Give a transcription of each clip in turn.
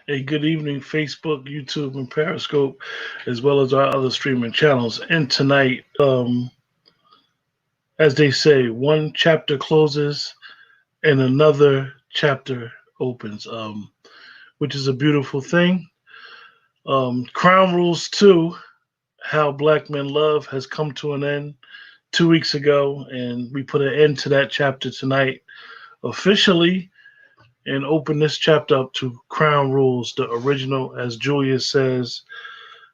A good evening, Facebook, YouTube, and Periscope, as well as our other streaming channels. And tonight, as they say, one chapter closes and another chapter opens, which is a beautiful thing. Crown Rules 2, How Black Men Love, has come to an end 2 weeks ago, and we put an end to that chapter tonight officially and open this chapter up to Crown Rules, the original, as Julia says.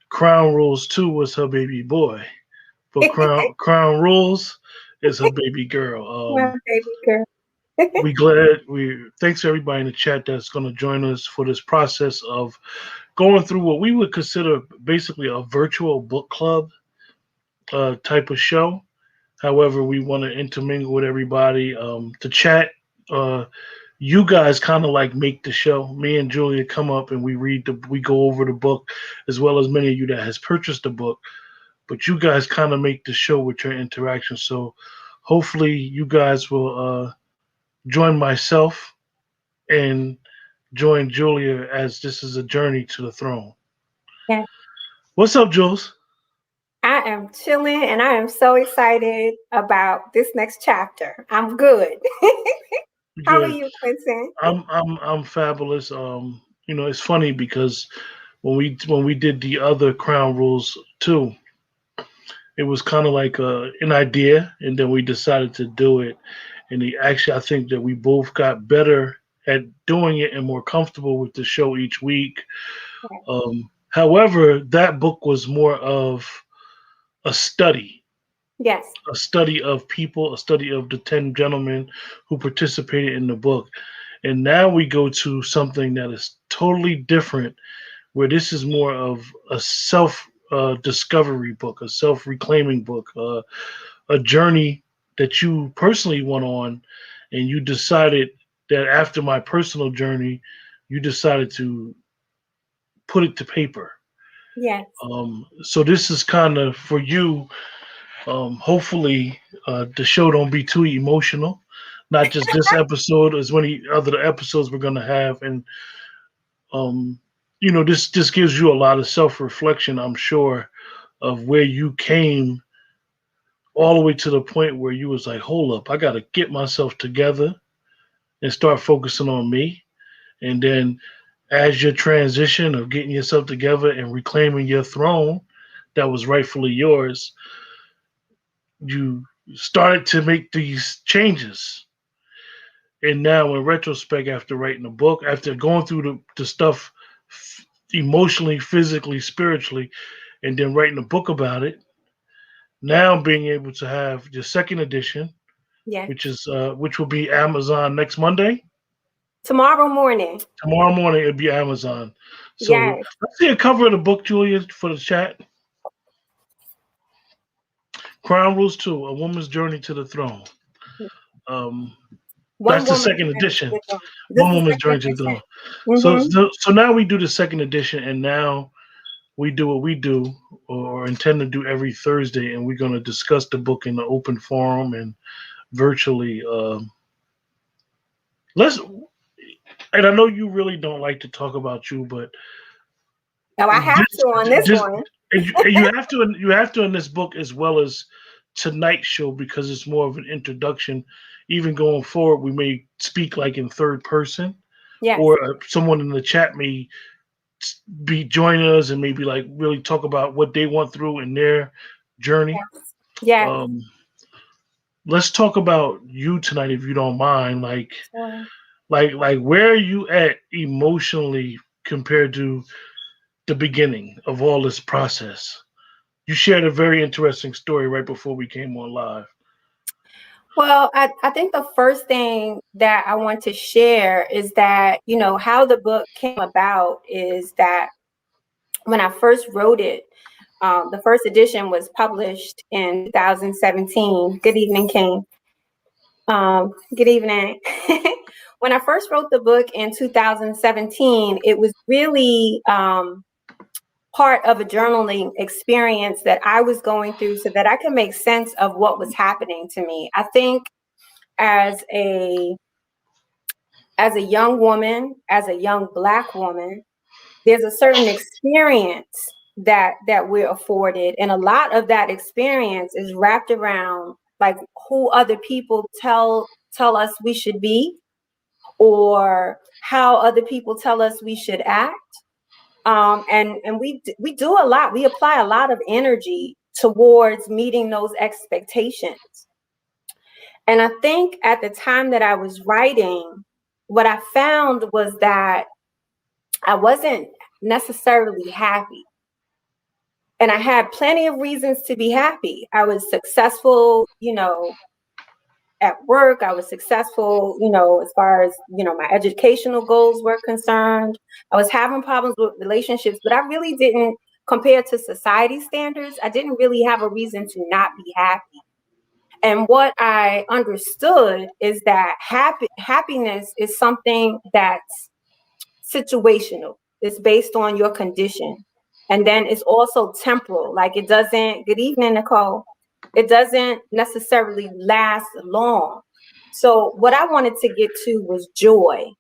Crown Rules 2 was her baby boy, but Crown Rules is her baby girl. My baby girl. We thanks to everybody in the chat that's going to join us for this process of going through what we would consider basically a virtual book club type of show. However, we want to intermingle with everybody. To chat, uh, you guys kind of like make the show. Me and Julia come up and we go over the book, as well as many of you that has purchased the book. But you guys kind of make the show with your interaction. So hopefully you guys will join myself and join Julia as this is a journey to the throne. Yeah. What's up, Jules? I am chilling and I am so excited about this next chapter. I'm good. How are Good. you, Quentin? I'm fabulous. It's funny because when we did the other Crown Rules too, it was kind of like an idea, and then we decided to do it. And actually, I think that we both got better at doing it and more comfortable with the show each week. However, that book was more of a study, Yes. a study of people, a study of the 10 gentlemen who participated in the book. And now we go to something that is totally different, where this is more of a self discovery book, a self reclaiming book, a journey that you personally went on, and you decided that after my personal journey, you decided to put it to paper. Yes. So this is kind of for you. Hopefully, the show don't be too emotional. Not just this episode, as many other episodes we're gonna have, and um, this gives you a lot of self reflection. I'm sure of where you came all the way to the point where you was like, hold up, I got to get myself together and start focusing on me. And then as your transition of getting yourself together and reclaiming your throne that was rightfully yours, you started to make these changes. And now, in retrospect, after writing the book, after going through the stuff emotionally, physically, spiritually, and then writing a book about it, now being able to have the second edition, Yes. which will be Amazon next Monday. Tomorrow morning. Tomorrow morning it'll be Amazon. So Yes. let's see a cover of the book, Julia, for the chat. Crown Rules 2, A Woman's Journey to the Throne. Um, One that's the woman second journey to edition. the throne. This One is the Woman's second Journey to the Throne. edition. So, Mm-hmm. so, so now we do the second edition, and now we do what we do or intend to do every Thursday, and we're going to discuss the book in the open forum and virtually. Let's. And I know you really don't like to talk about you, but Oh, I have to on this just one. you have to in this book as well as tonight's show, because it's more of an introduction. Even going forward, we may speak like in third person, Yes. or someone in the chat may be join us and maybe like really talk about what they went through in their journey. Yes. Yes. Um, let's talk about you tonight, if you don't mind. Sure. Like where are you at emotionally compared to the beginning of all this process? You shared a very interesting story right before we came on live. Well, I think the first thing that I want to share is that, how the book came about is that when I first wrote it, the first edition was published in 2017. Good evening, King. Good evening. When I first wrote the book in 2017, it was really part of a journaling experience that I was going through so that I could make sense of what was happening to me. I think as a young woman, as a young Black woman, there's a certain experience that we're afforded, and a lot of that experience is wrapped around like who other people tell us we should be, or how other people tell us we should act. And we do a lot. We apply a lot of energy towards meeting those expectations. And I think at the time that I was writing, what I found was that I wasn't necessarily happy. And I had plenty of reasons to be happy. I was successful, at work. I was successful, as far as, my educational goals were concerned. I was having problems with relationships, but I really didn't, compared to society standards, I didn't really have a reason to not be happy. And what I understood is that happiness is something that's situational. It's based on your condition. And then it's also temporal. Like it doesn't, good evening, Nicole. It doesn't necessarily last long. So what I wanted to get to was joy.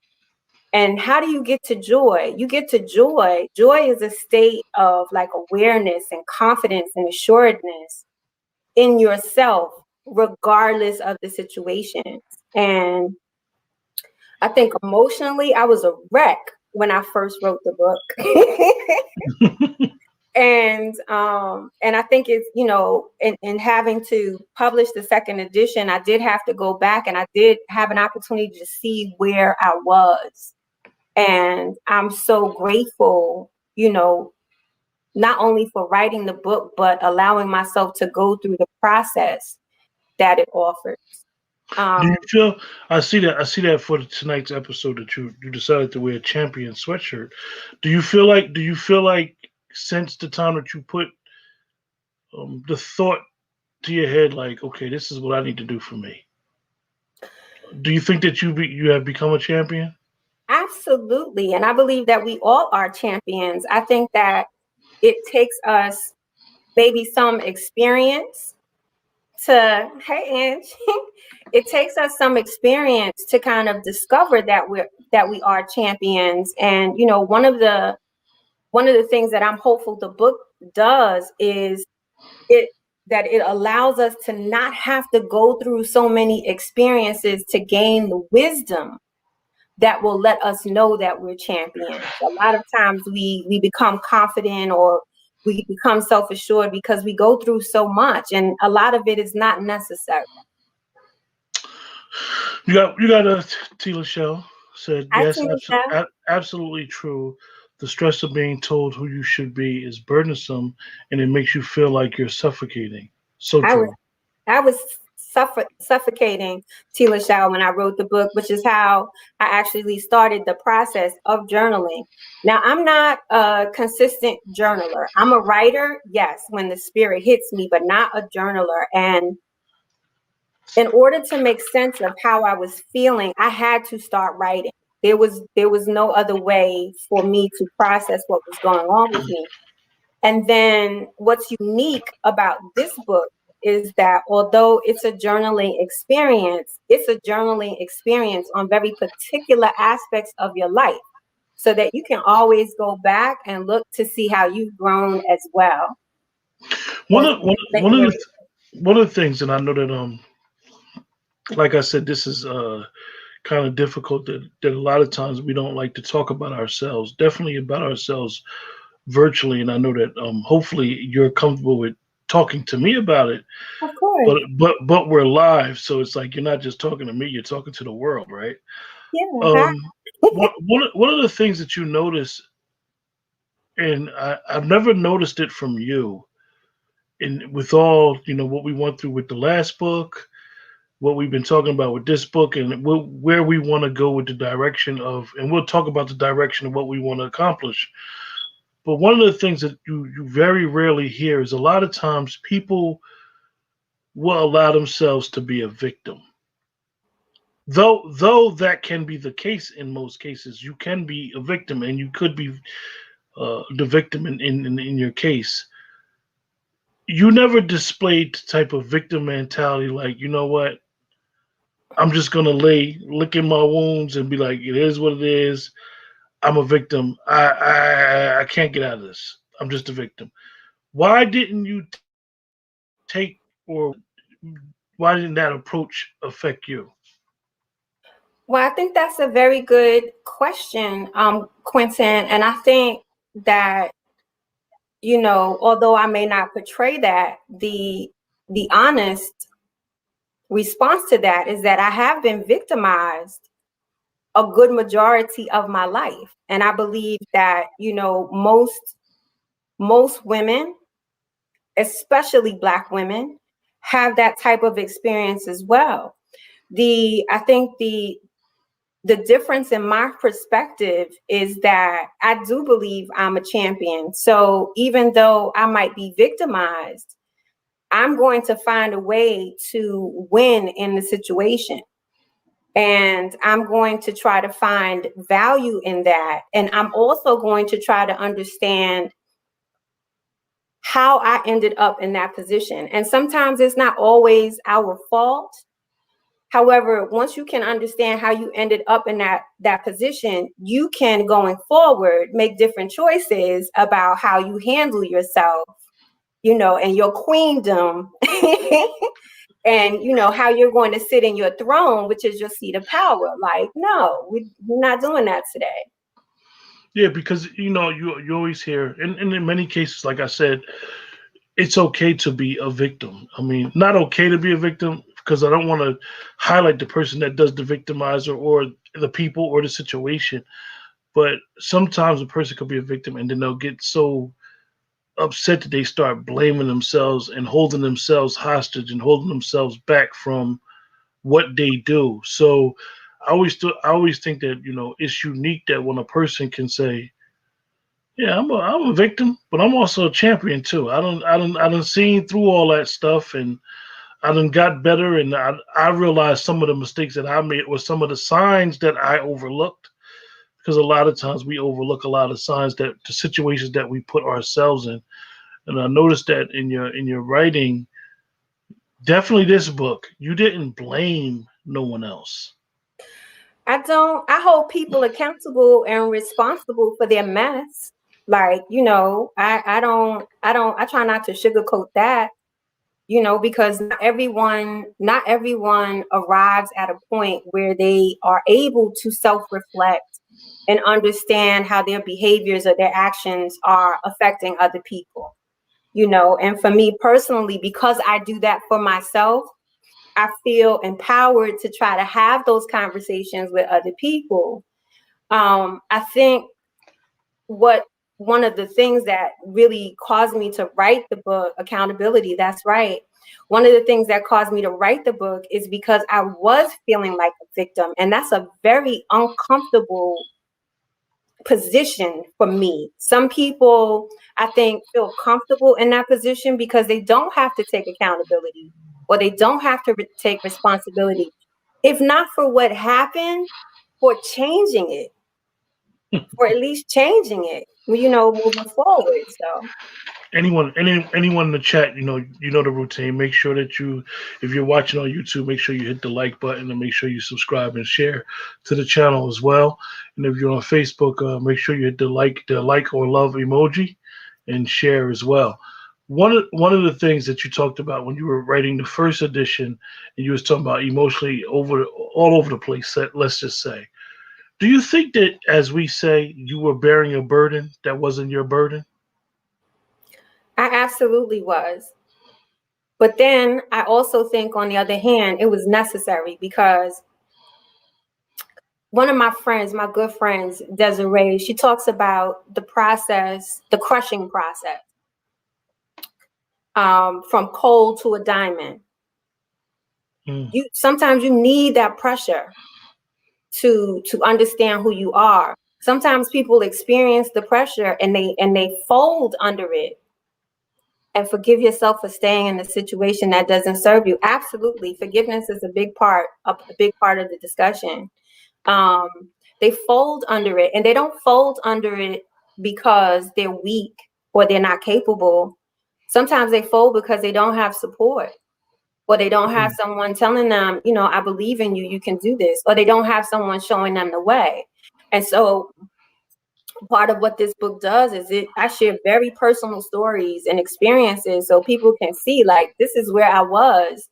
And how do you get to joy? You get to joy. Joy is a state of like awareness and confidence and assuredness in yourself, regardless of the situations. And I think emotionally, I was a wreck when I first wrote the book. And I think it's, in having to publish the second edition, I did have to go back and I did have an opportunity to see where I was. And I'm so grateful, not only for writing the book, but allowing myself to go through the process that it offers. Do you feel? I see that for tonight's episode that you decided to wear a champion sweatshirt. Do you feel like since the time that you put the thought to your head, like, okay, this is what I need to do for me? Do you think that you have become a champion? Absolutely. And I believe that we all are champions. I think that it takes us maybe some experience hey, Ange, it takes us some experience to kind of discover that we are champions. And, one of the things that I'm hopeful the book does is it that it allows us to not have to go through so many experiences to gain the wisdom that will let us know that we're champions. A lot of times we become confident, or we become self-assured because we go through so much, and a lot of it is not necessary. You got a Tila Shell said I yes, think that absolutely true. The stress of being told who you should be is burdensome, and it makes you feel like you're suffocating. So I was true. I was suffocating Tila Shaw when I wrote the book, which is how I actually started the process of journaling. Now, I'm not a consistent journaler. I'm a writer, yes, when the spirit hits me, but not a journaler. And in order to make sense of how I was feeling, I had to start writing. There was no other way for me to process what was going on with me. And then what's unique about this book is that although it's a journaling experience on very particular aspects of your life, so that you can always go back and look to see how you've grown as well. One As of one, one of the one of the things, and I know that like I said, this is kind of difficult that a lot of times we don't like to talk about ourselves. Definitely about ourselves virtually, and I know that hopefully you're comfortable with talking to me about it. of course, But we're live, so it's like you're not just talking to me; you're talking to the world, right? yeah, Um, one of the things that you notice, and I've never noticed it from you, and with all what we went through with the last book, what we've been talking about with this book, and where we want to go with the direction of, and we'll talk about the direction of what we want to accomplish. But one of the things that you very rarely hear is a lot of times people will allow themselves to be a victim. Though that can be the case in most cases, you can be a victim, and you could be the victim in your case. You never displayed the type of victim mentality, like, you know what, I'm just gonna lick in my wounds and be like, it is what it is. I'm a victim. I can't get out of this. I'm just a victim. Why didn't you take, or why didn't that approach affect you? Well, I think that's a very good question, Quentin. And I think that, although I may not portray that, the honest response to that is that I have been victimized a good majority of my life. And I believe that, most women, especially Black women, have that type of experience as well. I think the difference in my perspective is that I do believe I'm a champion. So even though I might be victimized, I'm going to find a way to win in the situation. And I'm going to try to find value in that. And I'm also going to try to understand how I ended up in that position. And sometimes it's not always our fault. However, once you can understand how you ended up in that position, you can, going forward, make different choices about how you handle yourself, and your queendom, and how you're going to sit in your throne, which is your seat of power. Like, no, we're not doing that today. Yeah, because you always hear, and in many cases, like I said, it's okay to be a victim. I mean, not okay to be a victim because I don't want to highlight the person that does the victimizer or the people or the situation. But sometimes a person could be a victim and then they'll get so upset that they start blaming themselves and holding themselves hostage and holding themselves back from what they do. So I always think that it's unique that when a person can say, "Yeah, I'm a victim, but I'm also a champion too. I don't seen through all that stuff, and I done got better, and I realized some of the mistakes that I made were some of the signs that I overlooked." Because a lot of times we overlook a lot of signs, that the situations that we put ourselves in. And I noticed that in your writing, definitely this book, you didn't blame no one else. I hold people accountable and responsible for their mess. Like, I try not to sugarcoat that, because not everyone arrives at a point where they are able to self-reflect and understand how their behaviors or their actions are affecting other people. And for me personally, because I do that for myself, I feel empowered to try to have those conversations with other people. I think what one of the things that really caused me to write the book, accountability, that's right. One of the things that caused me to write the book is because I was feeling like a victim. And that's a very uncomfortable position for me. Some people, I think, feel comfortable in that position because they don't have to take accountability or they don't have to take responsibility. If not for what happened, for changing it, or at least changing it, moving forward. So Anyone in the chat, you know the routine. Make sure that if you're watching on YouTube, make sure you hit the like button and make sure you subscribe and share to the channel as well. And if you're on Facebook, make sure you hit the like or love emoji and share as well. One of the things that you talked about when you were writing the first edition, and you was talking about emotionally all over the place. Let's just say, do you think that, as we say, you were bearing a burden that wasn't your burden? I absolutely was. But then I also think, on the other hand, it was necessary because one of my friends, my good friends, Desiree, she talks about the process, the crushing process, from coal to a diamond. Mm. You sometimes you need that pressure to understand who you are. Sometimes people experience the pressure and they fold under it, and forgive yourself for staying in a situation that doesn't serve you. Absolutely, forgiveness is a big part of the discussion. Um, they fold under it, and they don't fold under it because they're weak or they're not capable. Sometimes they fold because they don't have support, or they don't have Mm. someone telling them, I believe in you, you can do this, or they don't have someone showing them the way. And so part of what this book does is I share very personal stories and experiences so people can see, like, this is where I was,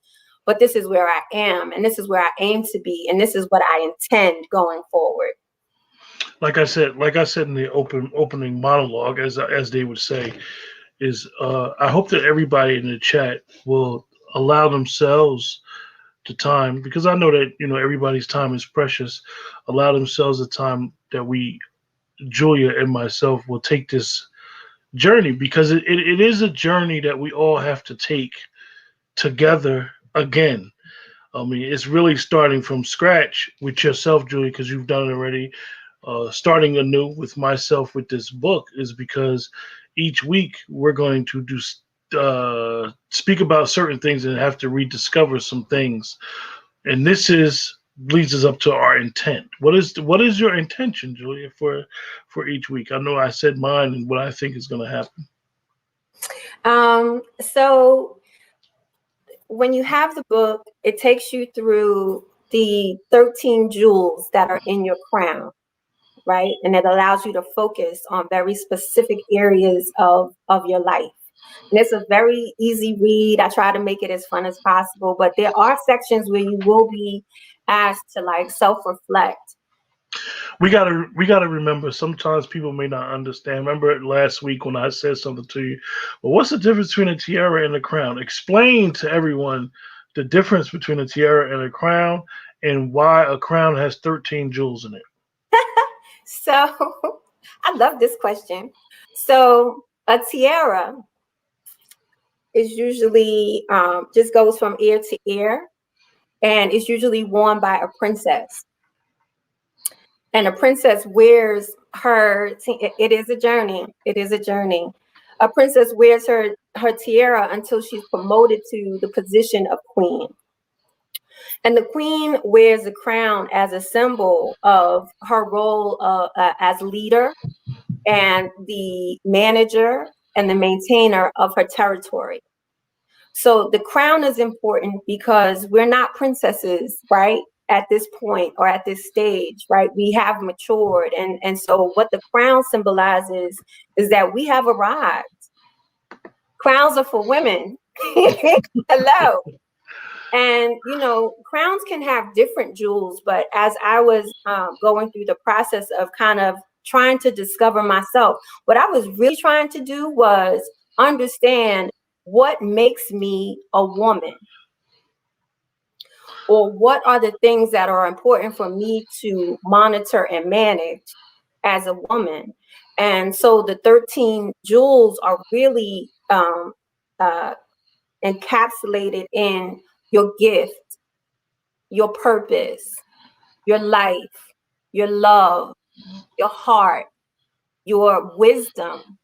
but this is where I am, and this is where I aim to be, and this is what I intend going forward. Like I said in the opening monologue, as they would say, is I hope that everybody in the chat will allow themselves the time, because I know that everybody's time is precious. Allow themselves the time that Julia and myself, will take this journey, because it is a journey that we all have to take together again. I mean, it's really starting from scratch with yourself, Julia, because you've done it already. Starting anew with myself with this book is because each week we're going to speak about certain things and have to rediscover some things. And this is leads us up to our intent. What is your intention, Julia, for each week? I know I said mine and what I think is going to happen. So when you have the book, it takes you through the 13 jewels that are in your crown, right? And it allows you to focus on very specific areas of your life. And it's a very easy read. I try to make it as fun as possible, but there are sections where you will be asked to, like, self-reflect. We gotta remember, sometimes people may not understand. Remember last week when I said something to you? Well, what's the difference between a tiara and a crown? Explain to everyone the difference between a tiara and a crown, and why a crown has 13 jewels in it. So I love this question. So a tiara is usually just goes from ear to ear, and it's usually worn by a princess. And a princess wears it is a journey. It is a journey. A princess wears her tiara until she's promoted to the position of queen. And the queen wears the crown as a symbol of her role as leader and the manager and the maintainer of her territory. So the crown is important because we're not princesses, right? At this point or at this stage, right? We have matured. And so what the crown symbolizes is that we have arrived. Crowns are for women. Hello. And, crowns can have different jewels, but as I was going through the process of kind of trying to discover myself, what I was really trying to do was understand what makes me a woman, or what are the things that are important for me to monitor and manage as a woman. And so the 13 jewels are really encapsulated in your gift, your purpose, your life, your love, your heart, your wisdom,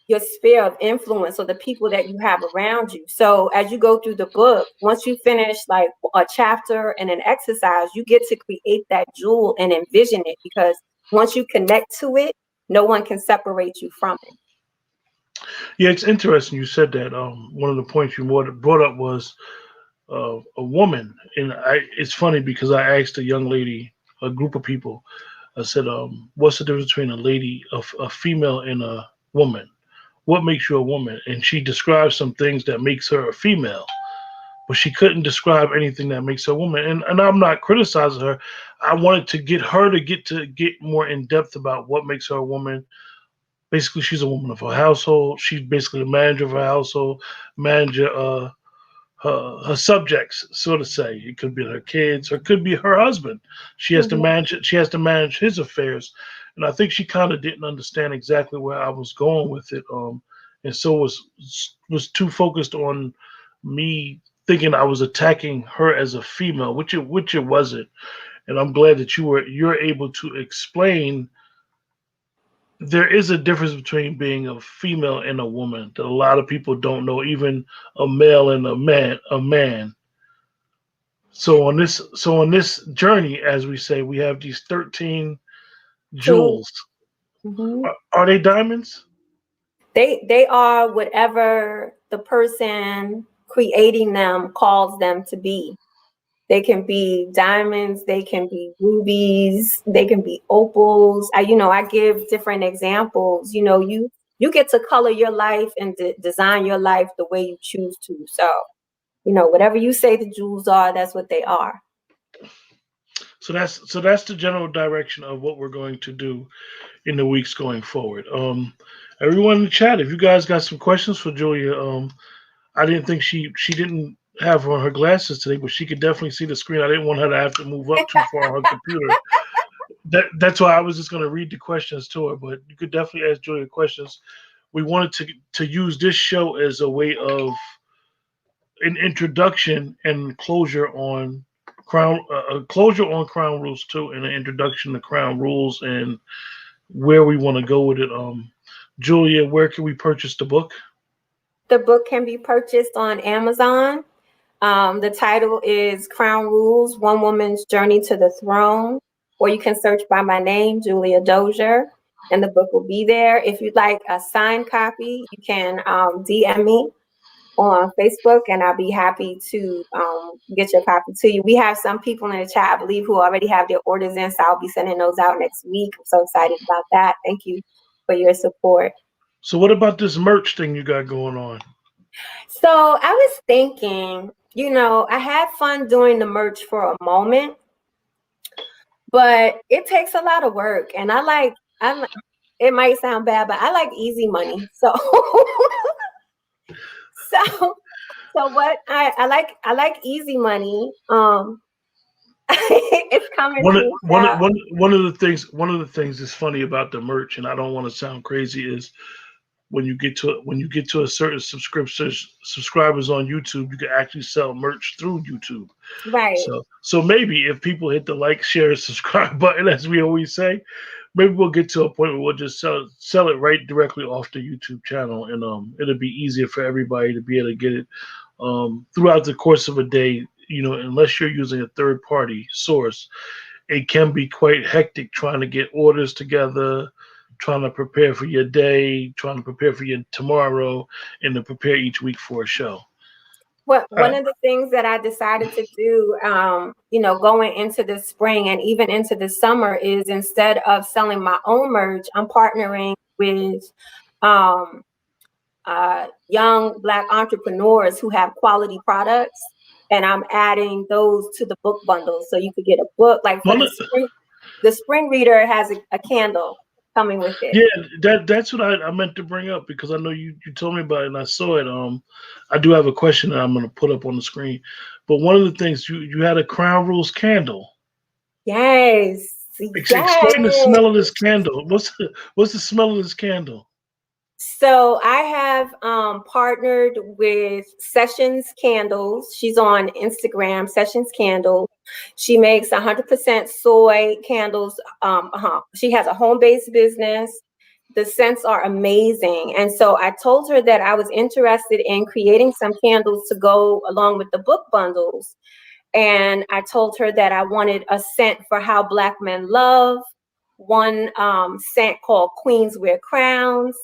your sphere of influence, or the people that you have around you. So as you go through the book, once you finish like a chapter and an exercise, you get to create that jewel and envision it, because once you connect to it, no one can separate you from it. Yeah, it's interesting you said that. One of the points you brought up was a woman, and it's funny because I asked a young lady, a group of people, I said, "What's the difference between a female, and a woman? What makes you a woman?" And she described some things that makes her a female, but she couldn't describe anything that makes her a woman. And I'm not criticizing her. I wanted to get her to get more in depth about what makes her a woman. Basically, she's a woman of her household. She's basically the manager of her household, manager her subjects, so to say. It could be her kids, or it could be her husband. She has to manage it. She has to manage his affairs, and I think she kind of didn't understand exactly where I was going with it. And so was too focused on me thinking I was attacking her as a female, which it wasn't. And I'm glad that you're able to explain there is a difference between being a female and a woman that a lot of people don't know, even a male and a man. So on this journey, as we say, we have these 13 So jewels. mhm. Are they diamonds? They are whatever the person creating them calls them to be. They can be diamonds, they can be rubies, they can be opals. I give different examples. You get to color your life and design your life the way you choose to. So, whatever you say the jewels are, that's what they are. So that's the general direction of what we're going to do in the weeks going forward. Everyone in the chat, if you guys got some questions for Julia, I didn't think she didn't have on her glasses today, but she could definitely see the screen. I didn't want her to have to move up too far on her computer. That's why I was just going to read the questions to her. But you could definitely ask Julia questions. We wanted to use this show as a way of an introduction and closure on Crown Rules too, and an introduction to Crown Rules and where we want to go with it. Julia, where can we purchase the book? The book can be purchased on Amazon. The title is Crown Rules: One Woman's Journey to the Throne. Or you can search by my name, Julia Dozier, and the book will be there. If you'd like a signed copy, you can DM me on Facebook, and I'll be happy to get your copy to you. We have some people in the chat, I believe, who already have their orders in, so I'll be sending those out next week. I'm so excited about that. Thank you for your support. So, what about this merch thing you got going on? So I was thinking, I had fun doing the merch for a moment, but it takes a lot of work, and it might sound bad, but I like easy money. So so what I like easy money. It's coming One of, to one, out. of- one of the things that's funny about the merch, and I don't want to sound crazy, is when you get to a certain subscribers on YouTube, you can actually sell merch through YouTube. Right. So maybe if people hit the like, share, subscribe button, as we always say, maybe we'll get to a point where we'll just sell it right directly off the YouTube channel, and it'll be easier for everybody to be able to get it throughout the course of a day. Unless you're using a third party source, it can be quite hectic trying to get orders together, trying to prepare for your day, trying to prepare for your tomorrow, and to prepare each week for a show. One of the things that I decided to do, going into the spring and even into the summer, is instead of selling my own merch, I'm partnering with um, young Black entrepreneurs who have quality products, and I'm adding those to the book bundles. So you could get a book like for One of, the spring reader has a candle coming with it. yeah, that's what I meant to bring up, because I know you told me about it and I saw it. I do have a question that I'm going to put up on the screen, but one of the things you had a Crown Rules candle. Yes. Explain the Yes. smell of this candle. What's the smell of this candle? So I have partnered with Sessions Candles. She's on Instagram, Sessions Candles. She makes 100% soy candles. She has a home-based business. The scents are amazing. And so I told her that I was interested in creating some candles to go along with the book bundles. And I told her that I wanted a scent for how Black men love, one scent called Queens Wear Crowns,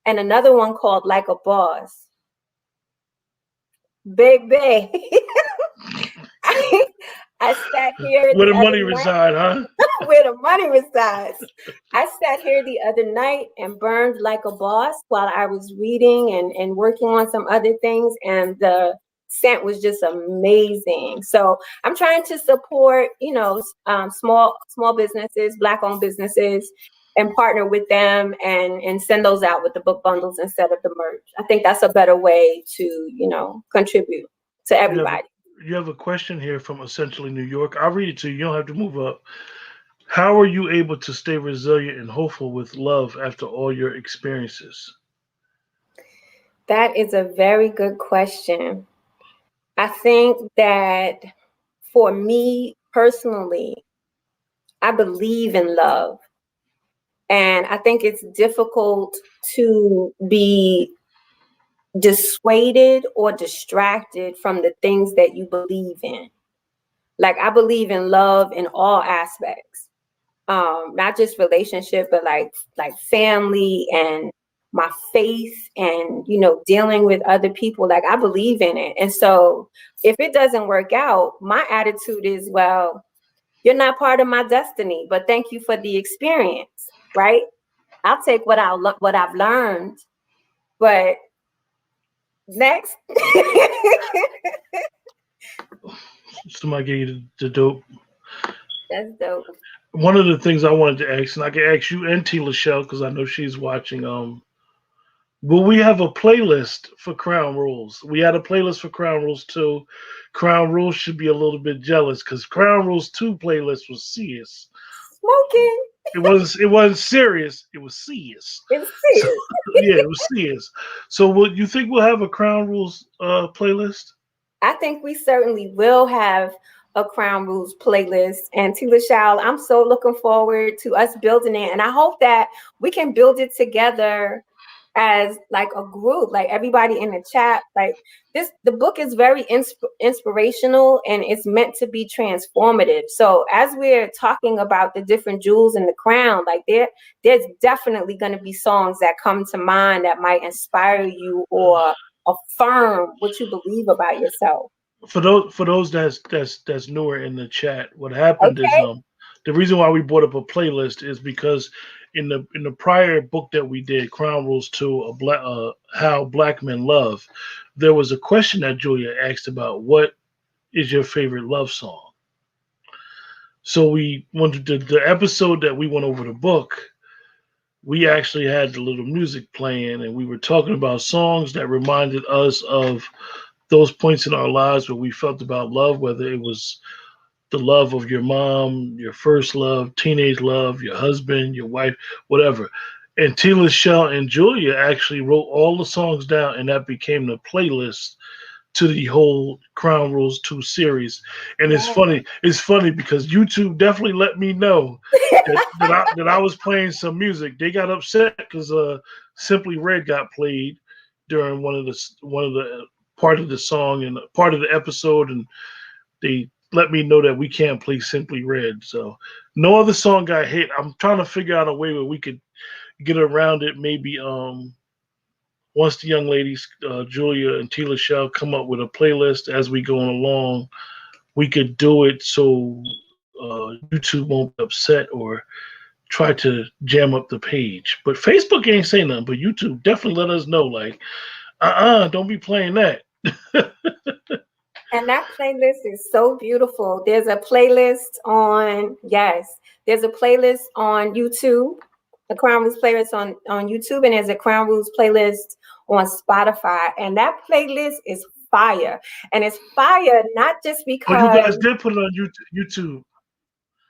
and another one called Like a Boss. Baby, I, I sat here Where the the other money night. reside, huh? Where the money resides. I sat here the other night and burned like a boss while I was reading and working on some other things, and the scent was just amazing. So I'm trying to support, small businesses, Black-owned businesses, and partner with them and send those out with the book bundles instead of the merch. I think that's a better way to, contribute to You have a, everybody. you have a question here from Essentially New York. I'll read it to you. You don't have to move up. How are you able to stay resilient and hopeful with love after all your experiences? That is a very good question. I think that for me personally, I believe in love. And I think it's difficult to be dissuaded or distracted from the things that you believe in. Like, I believe in love in all aspects, not just relationship, but like family and my faith and, dealing with other people. Like, I believe in it. And so if it doesn't work out, my attitude is, well, you're not part of my destiny, but thank you for the experience, right? I'll take what I've learned, but next. Somebody gave you the dope. That's dope. One of the things I wanted to ask, and I can ask you and T. Lachelle because I know she's watching. Will we have a playlist for Crown Rules? We had a playlist for Crown Rules 2. Crown Rules should be a little bit jealous because Crown Rules 2 playlist was serious. Smoking. It wasn't serious. It was serious. It was So, serious. yeah, it was serious. So, will you think we'll have a Crown Rules playlist? I think we certainly will have a Crown Rules playlist. And Tila Shao, I'm so looking forward to us building it. And I hope that we can build it together as like a group, like everybody in the chat. Like the book is very inspirational, and it's meant to be transformative. So as we're talking about the different jewels in the crown, like there's definitely going to be songs that come to mind that might inspire you or affirm what you believe about yourself. For those that's newer in the chat, what happened is Okay. the reason why we brought up a playlist is because in the prior book that we did, Crown Rules 2, How Black Men Love, there was a question that Julia asked about what is your favorite love song. So we wanted the episode that we went over the book. We actually had the little music playing, and we were talking about songs that reminded us of those points in our lives where we felt about love, whether it was the love of your mom, your first love, teenage love, your husband, your wife, whatever. And Tila, Shell, and Julia actually wrote all the songs down, and that became the playlist to the whole Crown Rules 2 series. And it's funny. It's funny because YouTube definitely let me know that I was playing some music. They got upset because Simply Red got played during one of the part of the song and part of the episode, and they let me know that we can't play Simply Red. So no other song got hit. I'm trying to figure out a way where we could get around it. Maybe once the young ladies, Julia and Tila Shell, come up with a playlist as we go along, we could do it so YouTube won't be upset or try to jam up the page. But Facebook ain't saying nothing, but YouTube definitely let us know, like, don't be playing that. And that playlist is so beautiful. There's a playlist on YouTube, a Crown Rules playlist on YouTube, and there's a Crown Rules playlist on Spotify. And that playlist is fire. And it's fire not just because you guys did put it on YouTube.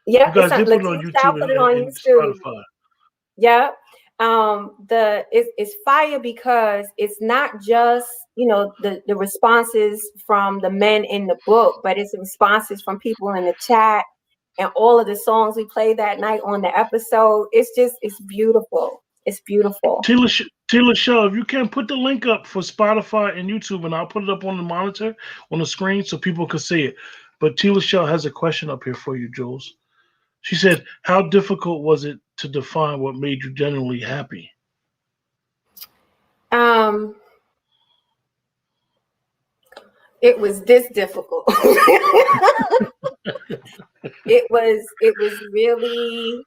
Yeah, you guys did put it on YouTube put it on and YouTube. Spotify. Yeah. It's fire because it's not just the responses from the men in the book, but it's responses from people in the chat and all of the songs we played that night on the episode. It's beautiful. It's beautiful. Tila Show, if you can put the link up for Spotify and YouTube, and I'll put it up on the monitor on the screen so people can see it. But Tila Show has a question up here for you, Jules. She said, "How difficult was it to define what made you genuinely happy?" It was this difficult. It was really,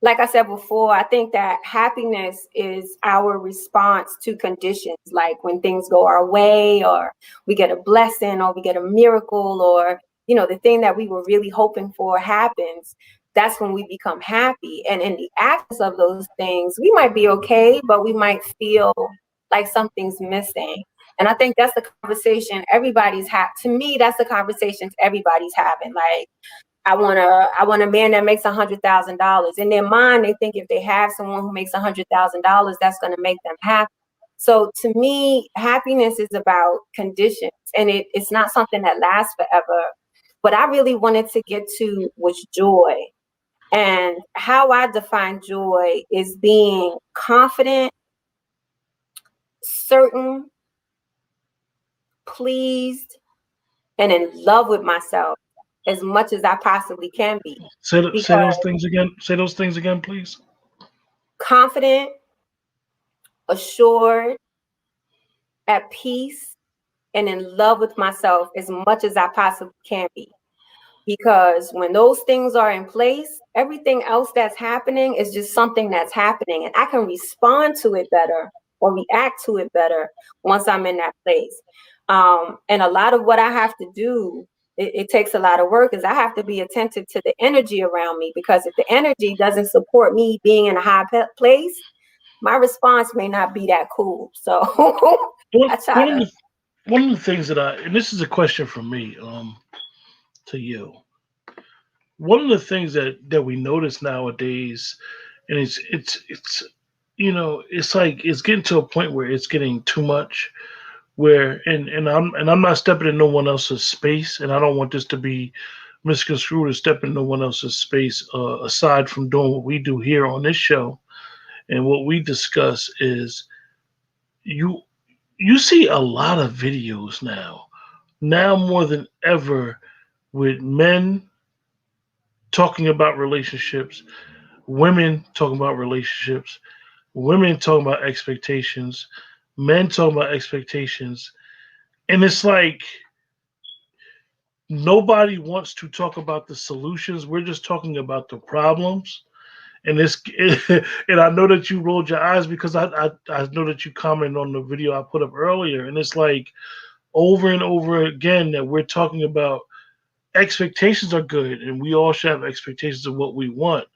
like I said before, I think that happiness is our response to conditions, like when things go our way, or we get a blessing, or we get a miracle, or the thing that we were really hoping for happens. That's when we become happy. And in the absence of those things, we might be okay, but we might feel like something's missing. And I think that's the conversation everybody's to me, that's the conversations everybody's having. Like, I want a man that makes $100,000. In their mind, they think if they have someone who makes $100,000, that's going to make them happy. So to me, happiness is about conditions, and it's not something that lasts forever. What I really wanted to get to was joy. And how I define joy is being confident, certain, pleased, and in love with myself as much as I possibly can be. Say those things again. Say those things again, please. Confident, assured, at peace, and in love with myself as much as I possibly can be. Because when those things are in place, everything else that's happening is just something that's happening, and I can respond to it better or react to it better once I'm in that place. And a lot of what I have to do, it takes a lot of work, is I have to be attentive to the energy around me, because if the energy doesn't support me being in a high place, my response may not be that cool. So One I try one of to. the one of the things that and this is a question from me, to you. One of the things that we notice nowadays, and it's it's like it's getting to a point where it's getting too much. Where and I'm not stepping in no one else's space, and I don't want this to be misconstrued as stepping in no one else's space. Aside from doing what we do here on this show, and what we discuss is you you see a lot of videos now more than ever, with men talking about relationships, women talking about relationships, women talking about expectations, men talking about expectations, and it's like nobody wants to talk about the solutions. We're just talking about the problems. And this, and I know that you rolled your eyes because I know that you commented on the video I put up earlier, and it's like over and over again that we're talking about expectations are good, and we all should have expectations of what we want.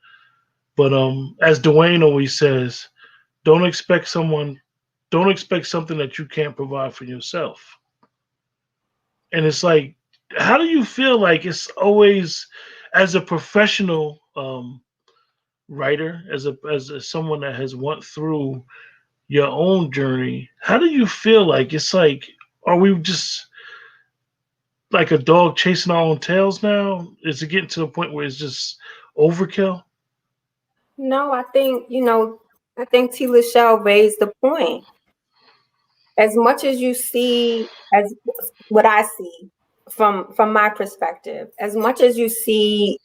But as Dwayne always says, don't expect someone, don't expect something that you can't provide for yourself. And it's like, how do you feel like it's always, as a professional writer, as someone that has went through your own journey, how do you feel like it's like, are we just like a dog chasing our own tails now? Is it getting to the point where it's just overkill? No, I think T. Lachelle raised the point. As much as you see, as what I see from my perspective, as much as you see,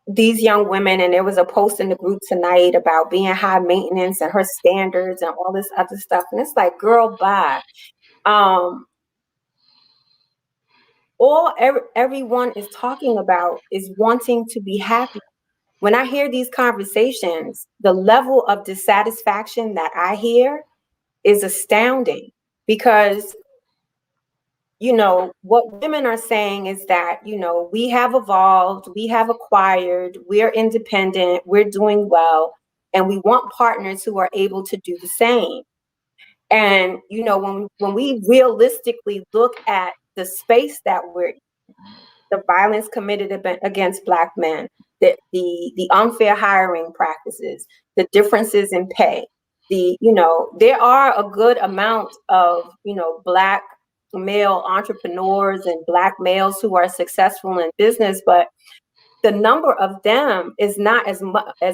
these young women, and there was a post in the group tonight about being high maintenance and her standards and all this other stuff, and it's like, girl, bye. Um, everyone is talking about is wanting to be happy. When I hear these conversations, the level of dissatisfaction that I hear is astounding, because what women are saying is that, we have evolved, we have acquired, we're independent, we're doing well, and we want partners who are able to do the same. And when we realistically look at the space that we're, the violence committed against Black men, the unfair hiring practices, the differences in pay, there are a good amount of Black male entrepreneurs and Black males who are successful in business, but the number of them is not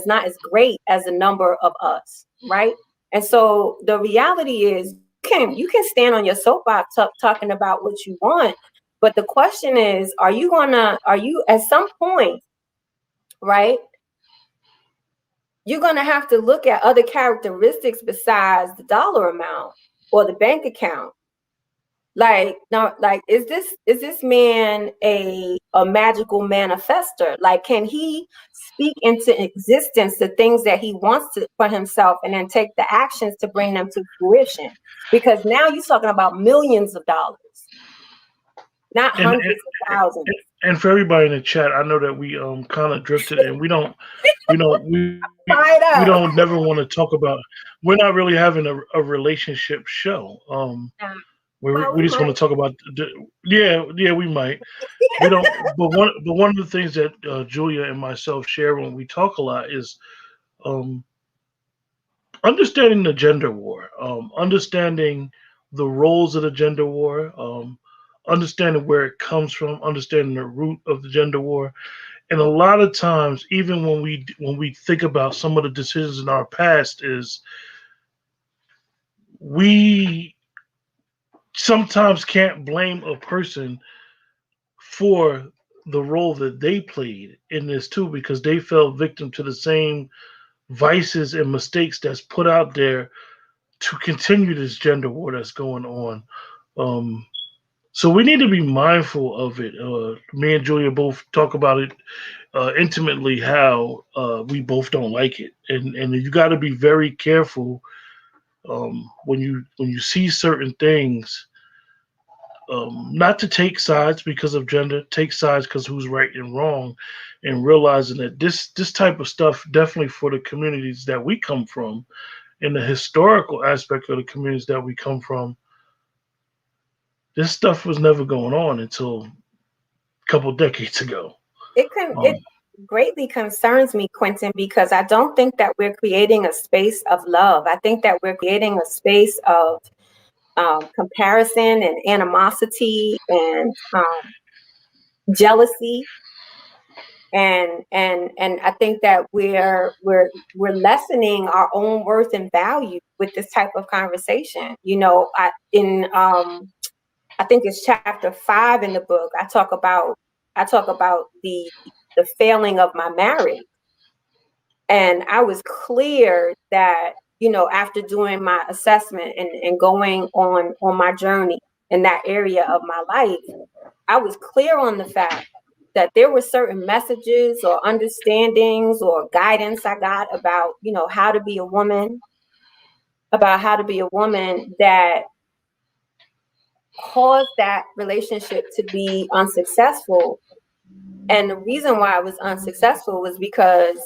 not as great as the number of us, right? And so the reality is, you can stand on your soapbox talking about what you want, but the question is, are you at some point, right? You're gonna have to look at other characteristics besides the dollar amount or the bank account. Like, now, like, is this man a magical manifester? Like, can he speak into existence the things that he wants to for himself, and then take the actions to bring them to fruition? Because now you're talking about millions of dollars, not And hundreds of thousands. and for everybody in the chat, I know that we kind of drifted, and we Fired don't up. never want to talk about. We're not really having a relationship show. We Well, we just want to might. talk about yeah, we might. We don't. But one of the things that Julia and myself share when we talk a lot is um, understanding the gender war, understanding the roles of the gender war, understanding where it comes from, understanding the root of the gender war. And a lot of times, even when we think about some of the decisions in our past, is we sometimes can't blame a person for the role that they played in this too, because they fell victim to the same vices and mistakes that's put out there to continue this gender war that's going on. Um, so we need to be mindful of it. Me and Julia both talk about it intimately, how we both don't like it, and you got to be very careful when you see certain things, not to take sides because of gender, take sides because who's right and wrong, and realizing that this type of stuff definitely for the communities that we come from, in the historical aspect of the communities that we come from, this stuff was never going on until a couple decades ago. It Um, greatly concerns me, Quentin, because I don't think that we're creating a space of love. I think that we're creating a space of comparison and animosity and jealousy, and I think that we're lessening our own worth and value with this type of conversation. I think it's chapter 5 in the book. I talk about the failing of my marriage, and I was clear that after doing my assessment and going on my journey in that area of my life, I was clear on the fact that there were certain messages or understandings or guidance I got about how to be a woman, that caused that relationship to be unsuccessful. And the reason why I was unsuccessful was because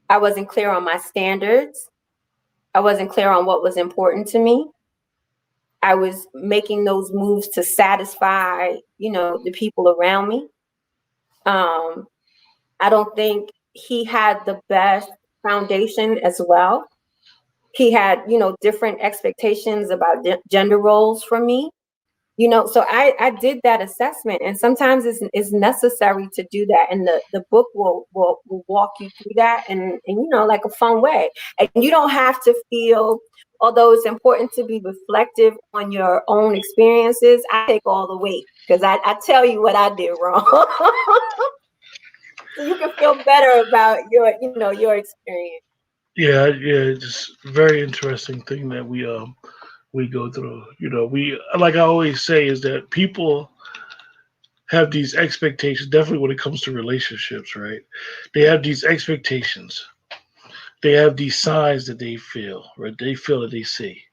I wasn't clear on my standards. I wasn't clear on what was important to me. I was making those moves to satisfy, the people around me. Um, I don't think he had the best foundation as well. He had, different expectations about gender roles from me. So I did that assessment, and sometimes it's necessary to do that, and the book will walk you through that, and like a fun way. And you don't have to feel, although it's important to be reflective on your own experiences, I take all the weight because I tell you what I did wrong. So you can feel better about your experience. yeah, yeah, just very interesting thing that we go through. We, like I always say, is that people have these expectations. Definitely when it comes to relationships, right? They have these expectations. They have these signs that they feel, right? They feel that they see.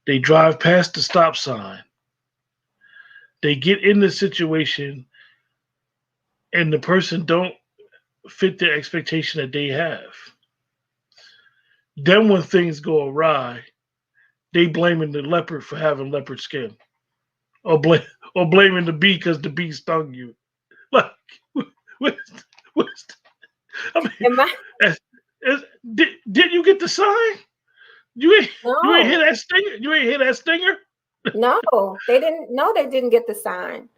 They drive past the stop sign. They get in the situation, and the person don't fit the expectation that they have. Then when things go awry, they blaming the leopard for having leopard skin, or blame or blaming the bee because the bee stung you. Like, what, what, I mean, And my as, did you get the sign? You ain't you ain't hear No, that stinger. You ain't hear that stinger. no, they didn't. No, they didn't get the sign.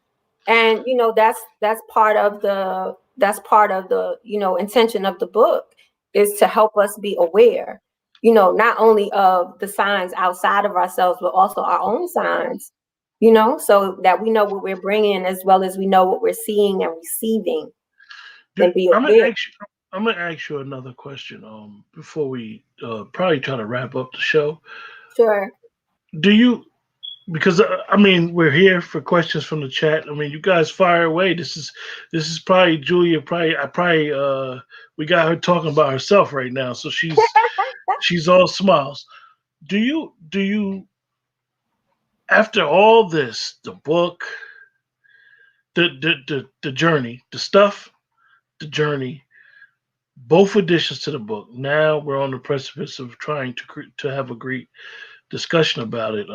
And that's part of the intention of the book, is to help us be aware, not only of the signs outside of ourselves, but also our own signs, so that we know what we're bringing as well as we know what we're seeing and receiving, Dude, and be I'm gonna aware. ask you. I'm gonna ask you another question. Before we probably try to wrap up the show, Sure. do you? Because I mean, we're here for questions from the chat. I mean, you guys fire away. This is probably Julia. Probably we got her talking about herself right now, so she's all smiles. Do you after all this, the book, the journey, the stuff, the journey, both additions to the book. Now we're on the precipice of trying to have a great discussion about it.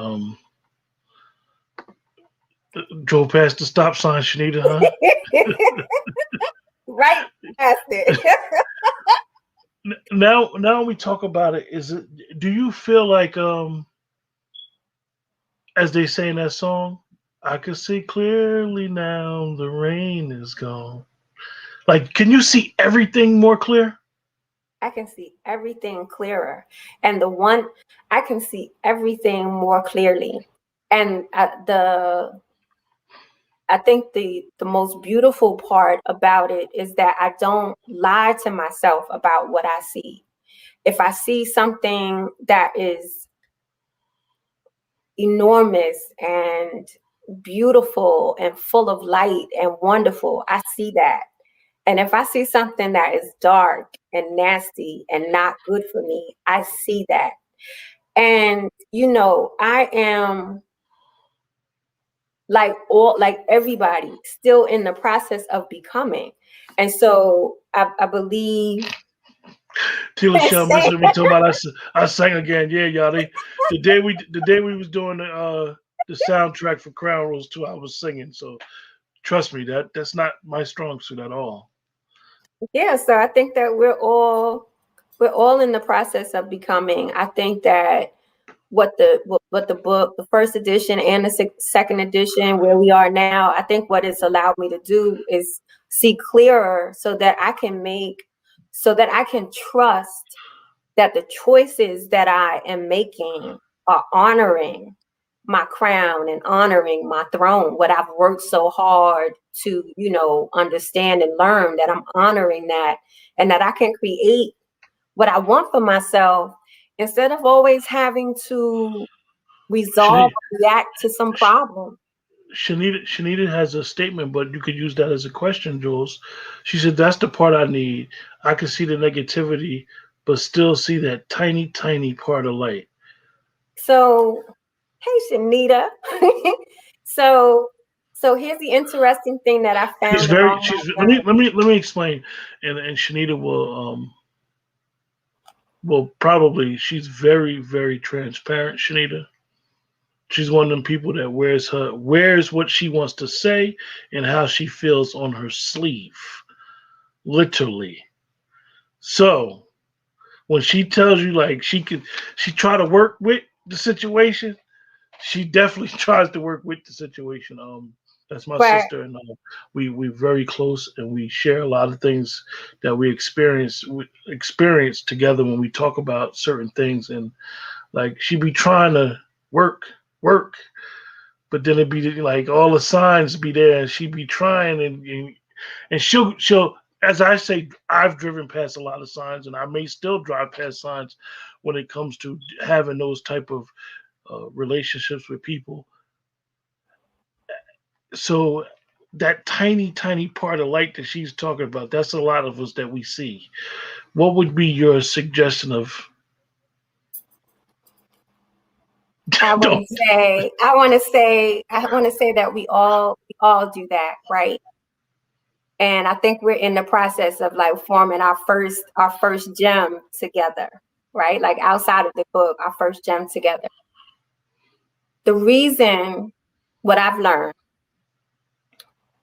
Drove past the stop sign, Shanita, huh? Right past it. Now we talk about it. Is it? Do you feel like as they say in that song, I can see clearly now the rain is gone. Like, can you see everything more clear? I can see everything clearer. And I can see everything more clearly. And the I think the most beautiful part about it is that I don't lie to myself about what I see. If I see something that is enormous and beautiful and full of light and wonderful, I see that. And if I see something that is dark and nasty and not good for me, I see that. And I am like everybody still in the process of becoming. And so I believe Tila and Shell say messaged me talking about I sang again. Yeah, y'all. The day we was doing the soundtrack for Crown Rules 2, I was singing. So trust me, that's not my strong suit at all. yeah, so I think that we're all in the process of becoming. I think that what the book, the first edition and the second edition, where we are now, I think what it's allowed me to do is see clearer so that I can trust that the choices that I am making are honoring my crown and honoring my throne, what I've worked so hard to, understand and learn, that I'm honoring that, and that I can create what I want for myself instead of always having to resolve Shanita, or react to some problem. Shanita has a statement, but you could use that as a question, Jules. She said, "That's the part I need. I can see the negativity, but still see that tiny, tiny part of light." So, hey, Shanita. so, so here's the interesting thing that I She's found very. along She's my journey. let me explain, and Shanita will probably, she's very, very transparent. Shanita, she's one of them people that wears what she wants to say and how she feels on her sleeve, literally. So when she tells you like she try to work with the situation, she definitely tries to work with the situation. That's my But sister, and we're very close, and we share a lot of things that we experience together when we talk about certain things. And like she be trying to work, work, but then it be like all the signs be there, and she be trying, and she'll, as I say, I've driven past a lot of signs, and I may still drive past signs when it comes to having those type of relationships with people. So that tiny, tiny part of light that she's talking about, that's a lot of us that we see. What would be your suggestion of I want don't to say, I want to say that we all do that, right? And I think we're in the process of like forming our first gem together, right? Like outside of the book, our first gem together. The reason, what I've learned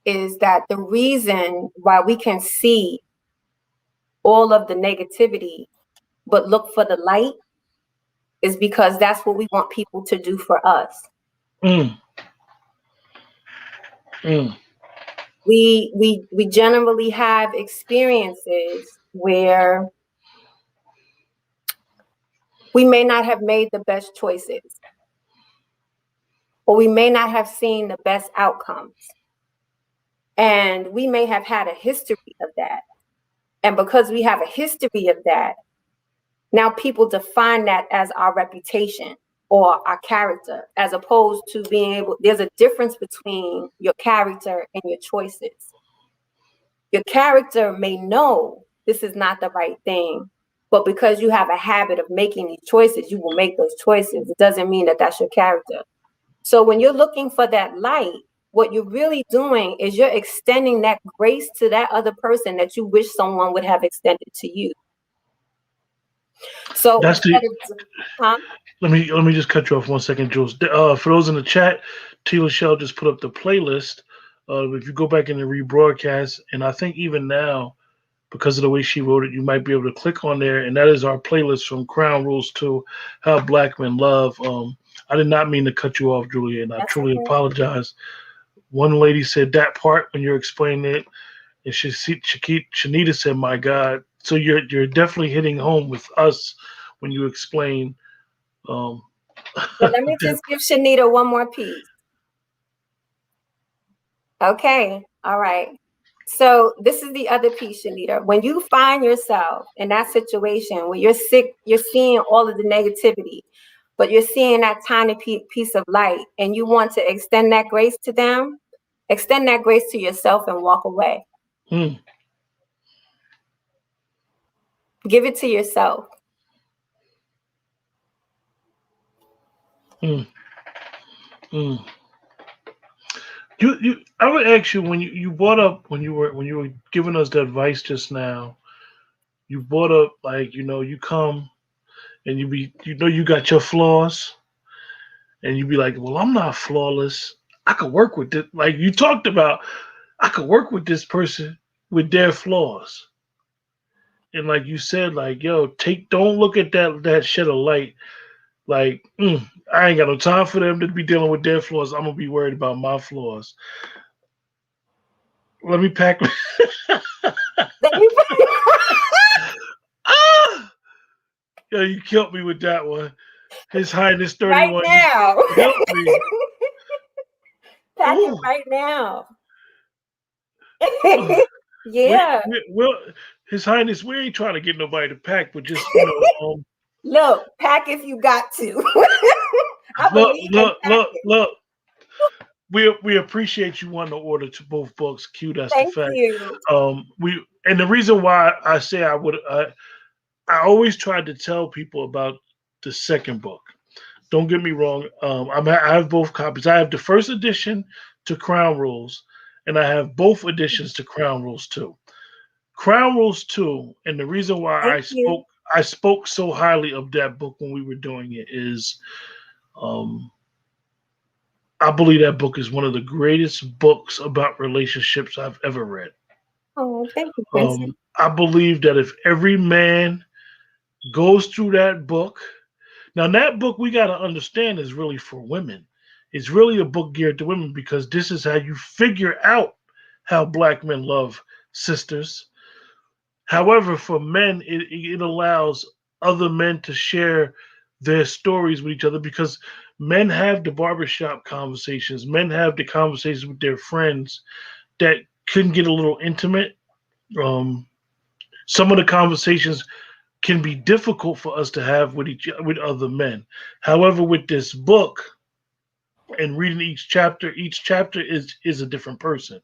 is that the reason why we can see all of the negativity but look for the light is because that's what we want people to do for us. mm, mm, We generally have experiences where we may not have made the best choices, or we may not have seen the best outcomes, and we may have had a history of that. And because we have a history of that, now people define that as our reputation or our character, as opposed to being able, there's a difference between your character and your choices. Your character may know this is not the right thing, but because you have a habit of making these choices, you will make those choices. It doesn't mean that that's your character. So when you're looking for that light, what you're really doing is you're extending that grace to that other person that you wish someone would have extended to you. So that's the instead of, huh? let me just cut you off 1 second, Jules. For those in the chat, Tila Shell just put up the playlist. If you go back in the rebroadcast, and I think even now, because of the way she wrote it, you might be able to click on there, and that is our playlist from Crown Rules to How Black Men Love. I did not mean to cut you off, Julia, and I That's truly okay. apologize. One lady said that part when you're explaining it, and Shanita said, "My God." So you're definitely hitting home with us when you explain um, But let me that. just give Shanita one more piece. Okay. All right. So this is the other piece, Shanita. When you find yourself in that situation where you're sick, you're seeing all of the negativity, but you're seeing that tiny piece of light, and you want to extend that grace to them, extend that grace to yourself and walk away. Mm, Give it to yourself. mm, mm. I would ask you when you brought up when you were giving us the advice just now. You brought up like you come and you got your flaws and you be like, well, I'm not flawless. I could work with it. Like you talked about, I could work with this person with their flaws. And like you said, like yo, don't look at that shed of light. Like I ain't got no time for them to be dealing with their flaws. I'm gonna be worried about my flaws. Let me pack. Ah, yo, you killed me with that one. His Highness Right 31. You now. killed me. Pack it Oh, right now. oh. We, Yeah. we, His Highness, we ain't trying to get nobody to pack, but just Look, pack if you got to. I look, believe in look, look, packing. look. We appreciate you wanting to order to both books. Q, that's the Thank fact. you. We and the reason why I say I always tried to tell people about the second book. Don't get me wrong. I have both copies. I have the first edition to Crown Rules, and I have both editions to Crown Rules 2. Crown Rules 2, and the reason why Thank you. I spoke so highly of that book when we were doing it is um, I believe that book is one of the greatest books about relationships I've ever read. Oh, thank you, Quincy. I believe that if every man goes through that book, now that book we got to understand is really for women. It's really a book geared to women because this is how you figure out how black men love sisters. However, for men, it allows other men to share their stories with each other because men have the barbershop conversations, men have the conversations with their friends that can get a little intimate. Um, some of the conversations can be difficult for us to have with other men. However, with this book and reading each chapter is a different person,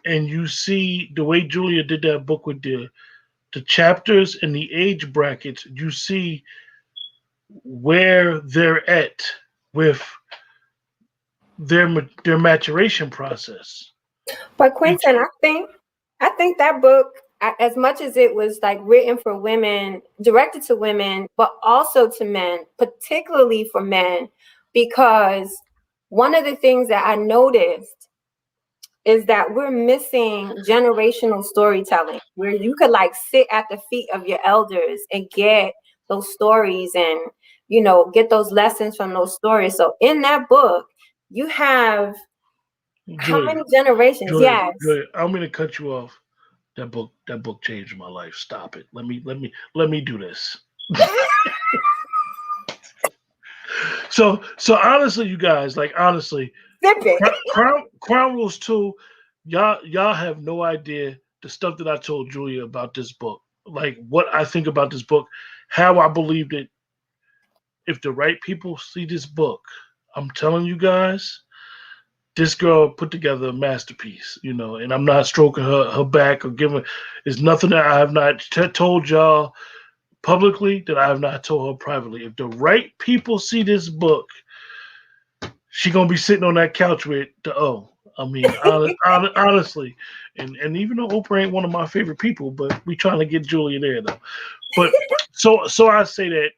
and you see the way Julia did that book with the chapters and the age brackets. You see where they're at with their maturation process. But Each, Quentin, I think that book, as much as it was like written for women, directed to women, but also to men, particularly for men, because one of the things that I noticed is that we're missing generational storytelling where you could like sit at the feet of your elders and get those stories and get those lessons from those stories. So in that book, you have how Julia, many generations? Yes. Julia, I'm gonna cut you off. That book changed my life. Stop it. Let me do this. So honestly, you guys, like honestly, Sip it. Crown Rules 2, y'all have no idea the stuff that I told Julia about this book. Like what I think about this book, how I believed it. If the right people see this book, I'm telling you guys, this girl put together a masterpiece, and I'm not stroking her back or giving. It's nothing that I have not told y'all publicly that I have not told her privately. If the right people see this book, she gonna be sitting on that couch with the O. I mean, honestly, and even though Oprah ain't one of my favorite people, but we trying to get Julia there though. But so I say that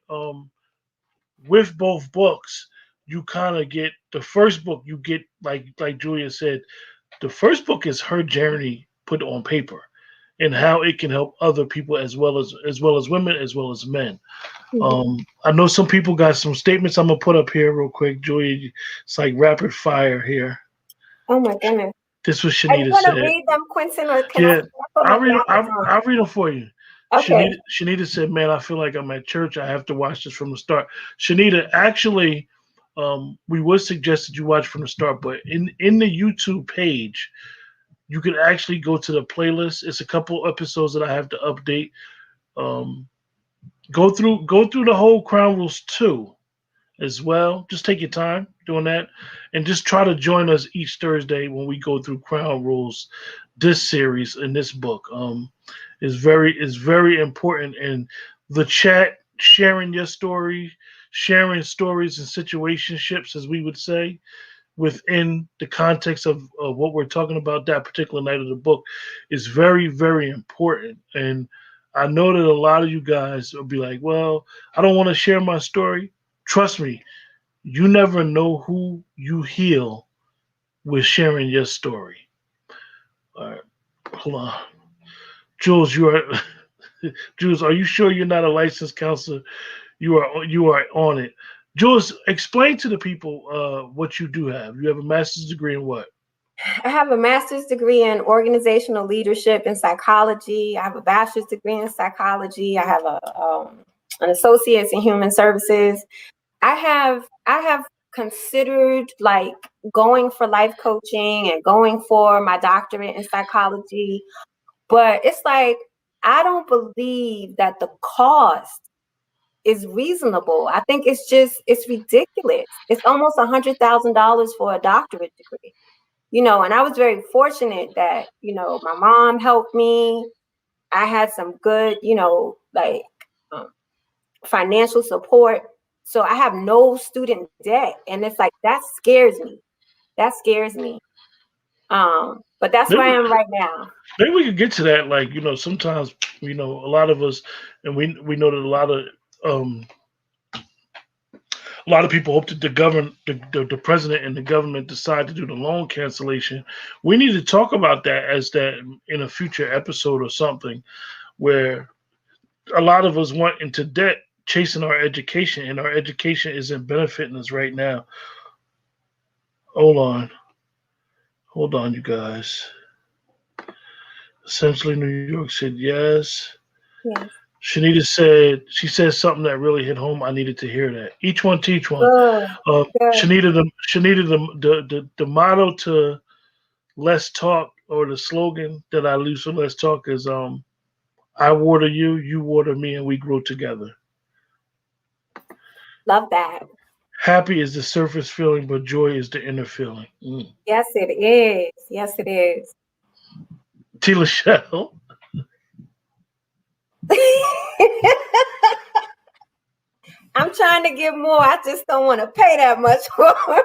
with both books, you kind of get the first book. You get like Julia said, the first book is her journey put on paper and how it can help other people as well as women as well as men. I know some people got some statements I'm gonna put up here real quick. Julia, it's like rapid fire here. Oh my goodness. This was Are you Shanita gonna said. read them, Quentin, or can I Yeah, put my glasses I'll read them for you. on? Okay. Shanita said, "Man, I feel like I'm at church. I have to watch this from the start." Shanita, actually, we would suggest that you watch from the start. But in the YouTube page, you can actually go to the playlist. It's a couple episodes that I have to update. Um, go through the whole Crown Rules 2 as well. Just take your time doing that, and just try to join us each Thursday when we go through Crown Rules. This series in this book is very important, and the chat, sharing your story, sharing stories and situationships, as we would say, within the context of what we're talking about that particular night of the book is very, very important. And I know that a lot of you guys will be like, well, I don't want to share my story. Trust me, you never know who you heal with sharing your story. All right, hold on. Jules, you are Jules, are you sure you're not a licensed counselor? You are on it. Jules, explain to the people what you do have. You have a master's degree in what? I have a master's degree in organizational leadership and psychology. I have a bachelor's degree in psychology. I have an associate's in human services. I have considered like going for life coaching and going for my doctorate in psychology, but it's like I don't believe that the cost is reasonable. I think it's ridiculous. It's almost $100,000 for a doctorate degree. And I was very fortunate that, my mom helped me. I had some good, like um, financial support. So I have no student debt. And it's like, that scares me. That scares me. But that's where Maybe, I am right now. maybe we could get to that. Like, sometimes, a lot of us, and we know that um, a lot of people hope that the president and the government decide to do the loan cancellation. We need to talk about that as that in a future episode or something, where a lot of us went into debt chasing our education, and our education isn't benefiting us right now. Hold on. Hold on, you guys. Essentially, New York said yes. Yes. She said something that really hit home. I needed to hear that. Each one teach one. Good. Good. She needed the motto to Let's Talk, or the slogan that I use for Let's Talk is I water you, you water me, and we grow together. Love that. Happy is the surface feeling, but joy is the inner feeling. Yes, it is. Yes, it is. Tila Shell. I'm trying to get more. I just don't want to pay that much for them.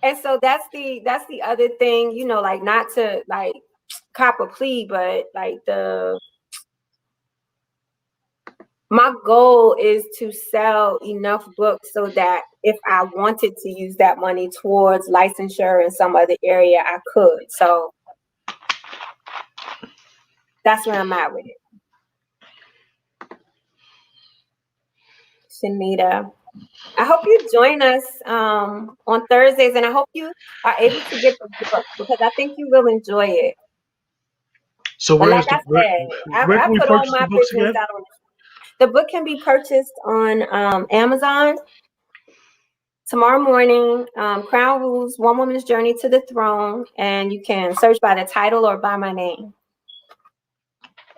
And so that's the other thing, like not to like cop a plea, but like my goal is to sell enough books so that if I wanted to use that money towards licensure in some other area, I could. So that's where I'm at with it. Shanita, I hope you join us on Thursdays, and I hope you are able to get the book because I think you will enjoy it. So But where like is the I said, where I can we put all purchase my the books business again? out on. The book can be purchased on Amazon tomorrow morning. Crown Rules: One Woman's Journey to the Throne, and you can search by the title or by my name.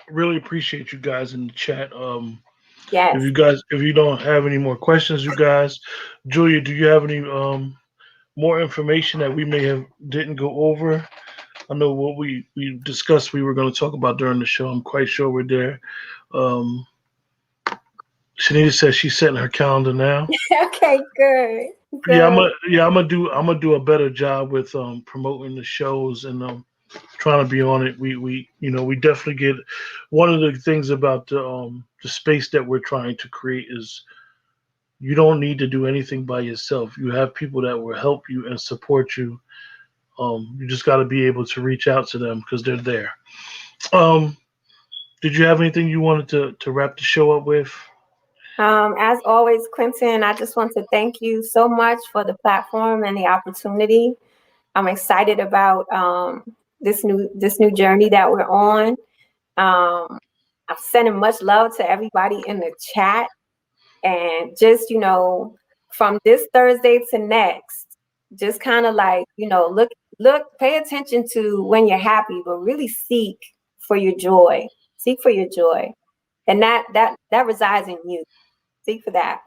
Really appreciate you guys in the chat. Yes. If you don't have any more questions, you guys, Julia, do you have any more information that we may have didn't go over? I know what we discussed we were going to talk about during the show. I'm quite sure we're there. Um, Shanita says she's setting her calendar now. Okay. Good. Yeah, Good. I'm gonna do a better job with promoting the shows and trying to be on it. We definitely get one of the things about the space that we're trying to create is you don't need to do anything by yourself. You have people that will help you and support you. You just got to be able to reach out to them because they're there. Um, did you have anything you wanted to wrap the show up with? As always, Quentin, I just want to thank you so much for the platform and the opportunity. I'm excited about this new journey that we're on. I'm sending much love to everybody in the chat, and just from this Thursday to next, just kind of like, look, pay attention to when you're happy, but really seek for your joy. Seek for your joy. And that resides in you. Seek for that.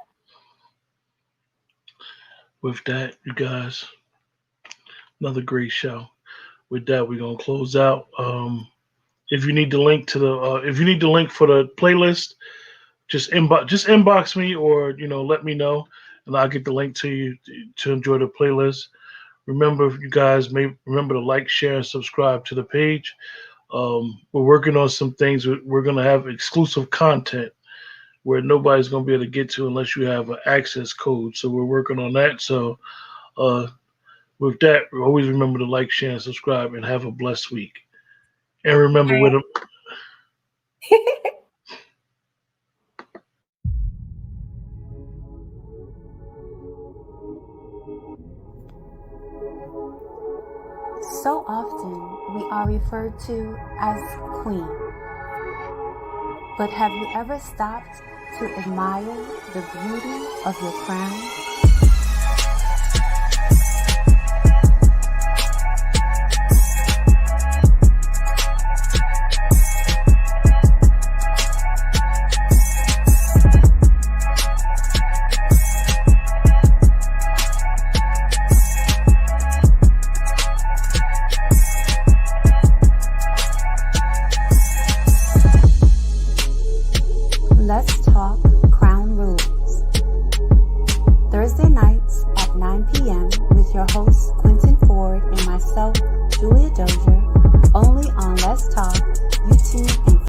With that, you guys, another great show. With that, we're gonna close out. If you need the link to if you need the link for the playlist, just inbox me, or let me know, and I'll get the link to you to enjoy the playlist. Remember, you guys may remember to like, share, and subscribe to the page. We're working on some things. We're gonna have exclusive content where nobody's gonna be able to get to unless you have an access code. So we're working on that. So uh, with that, always remember to like, share, and subscribe, and have a blessed week. And remember, with a So often we are referred to as queen. But have you ever stopped to admire the beauty of your crown?